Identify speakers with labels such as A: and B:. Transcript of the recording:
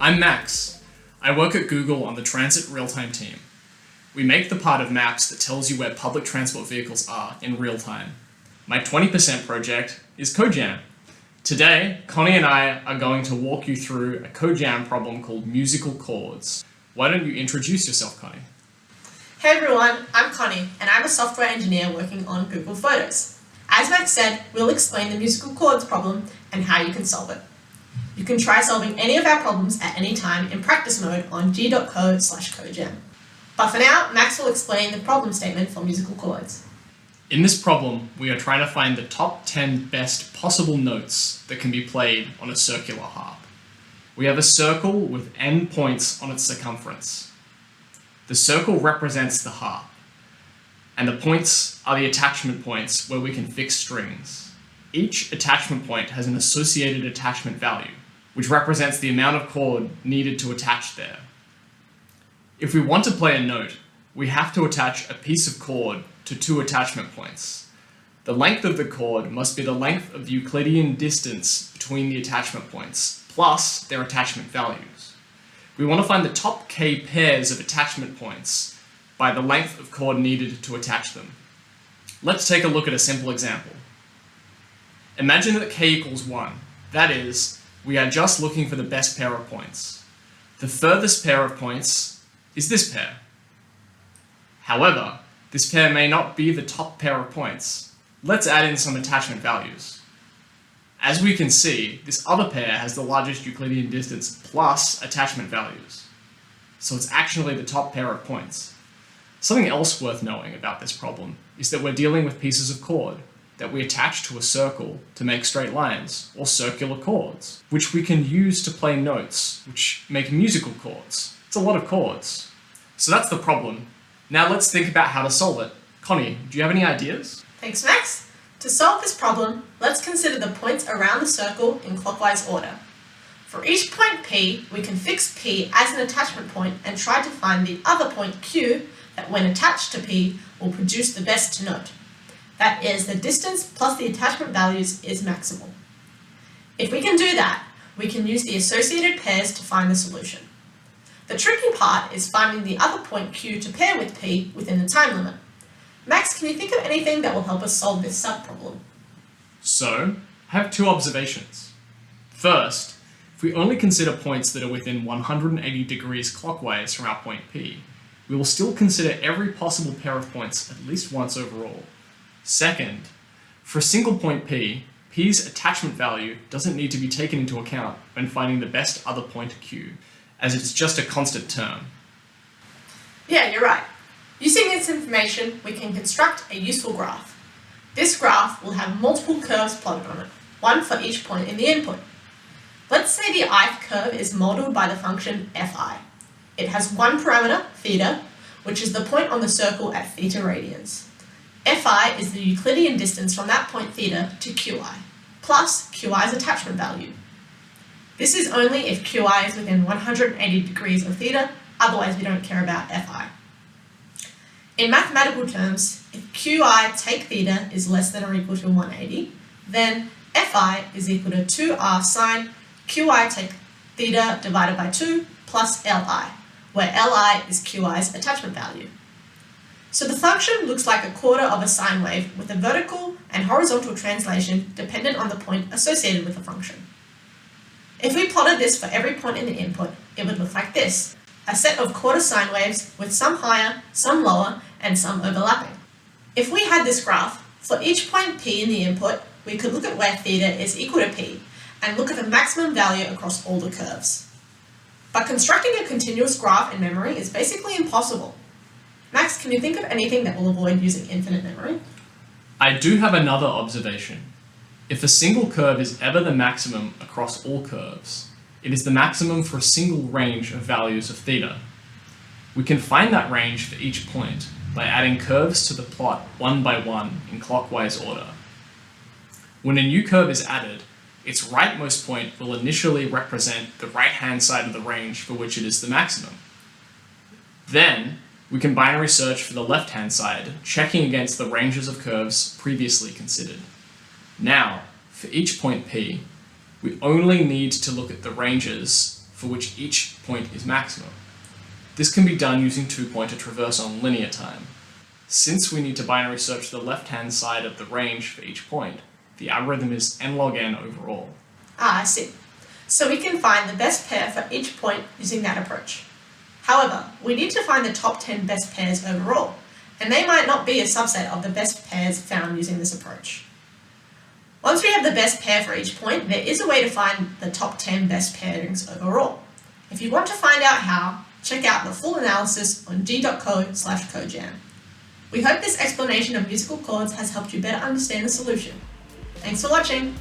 A: I'm Max. I work at Google on the Transit Real-Time team. We make the part of Maps that tells you where public transport vehicles are in real time. My 20% project is CodeJam. Today, Connie and I are going to walk you through a CodeJam problem called musical chords. Why don't you introduce yourself, Connie?
B: Hey everyone, I'm Connie, and I'm a software engineer working on Google Photos. As Max said, we'll explain the musical chords problem and how you can solve it. You can try solving any of our problems at any time in practice mode on g.co/codejam. But for now, Max will explain the problem statement for musical chords.
A: In this problem, we are trying to find the top 10 best possible notes that can be played on a circular harp. We have a circle with n points on its circumference. The circle represents the harp, and the points are the attachment points where we can fix strings. Each attachment point has an associated attachment value, which represents the amount of chord needed to attach there. If we want to play a note, we have to attach a piece of chord to two attachment points. The length of the chord must be the length of the Euclidean distance between the attachment points, plus their attachment values. We want to find the top k pairs of attachment points by the length of chord needed to attach them. Let's take a look at a simple example. Imagine that k equals 1. That is, we are just looking for the best pair of points. The furthest pair of points is this pair. However, this pair may not be the top pair of points. Let's add in some attachment values. As we can see, this other pair has the largest Euclidean distance plus attachment values. So it's actually the top pair of points. Something else worth knowing about this problem is that we're dealing with pieces of chord that we attach to a circle to make straight lines, or circular chords, which we can use to play notes, which make musical chords. It's a lot of chords. So that's the problem. Now let's think about how to solve it. Connie, do you have any ideas?
B: Thanks, Max. To solve this problem, let's consider the points around the circle in clockwise order. For each point P, we can fix P as an attachment point and try to find the other point Q that when attached to P will produce the best note. That is, the distance plus the attachment values is maximal. If we can do that, we can use the associated pairs to find the solution. The tricky part is finding the other point Q to pair with P within the time limit. Max, can you think of anything that will help us solve this subproblem?
A: So, I have two observations. First, if we only consider points that are within 180 degrees clockwise from our point P, we will still consider every possible pair of points at least once overall. Second, for a single point P, P's attachment value doesn't need to be taken into account when finding the best other point Q, as it's just a constant term.
B: Yeah, you're right. Using this information, we can construct a useful graph. This graph will have multiple curves plotted on it, one for each point in the input. Let's say the ith curve is modeled by the function fi. It has one parameter, theta, which is the point on the circle at theta radians. Fi is the Euclidean distance from that point theta to qi, plus qi's attachment value. This is only if qi is within 180 degrees of theta, otherwise we don't care about fi. In mathematical terms, if qi take theta is less than or equal to 180, then fi is equal to 2r sine qi take theta divided by 2 plus li, where li is qi's attachment value. So the function looks like a quarter of a sine wave with a vertical and horizontal translation dependent on the point associated with the function. If we plotted this for every point in the input, it would look like this, a set of quarter sine waves with some higher, some lower, and some overlapping. If we had this graph, for each point P in the input, we could look at where theta is equal to P and look at the maximum value across all the curves. But constructing a continuous graph in memory is basically impossible. Max, can you think of anything that will avoid using infinite memory?
A: I do have another observation. If a single curve is ever the maximum across all curves, it is the maximum for a single range of values of theta. We can find that range for each point by adding curves to the plot one by one in clockwise order. When a new curve is added, its rightmost point will initially represent the right-hand side of the range for which it is the maximum. Then, we can binary search for the left-hand side, checking against the ranges of curves previously considered. Now, for each point P, we only need to look at the ranges for which each point is maximum. This can be done using two-pointer traverse on linear time. Since we need to binary search the left-hand side of the range for each point, the algorithm is n log n overall.
B: Ah, I see. So we can find the best pair for each point using that approach. However, we need to find the top 10 best pairs overall, and they might not be a subset of the best pairs found using this approach. Once we have the best pair for each point, there is a way to find the top 10 best pairings overall. If you want to find out how, check out the full analysis on g.co/codejam. We hope this explanation of musical chords has helped you better understand the solution. Thanks for watching!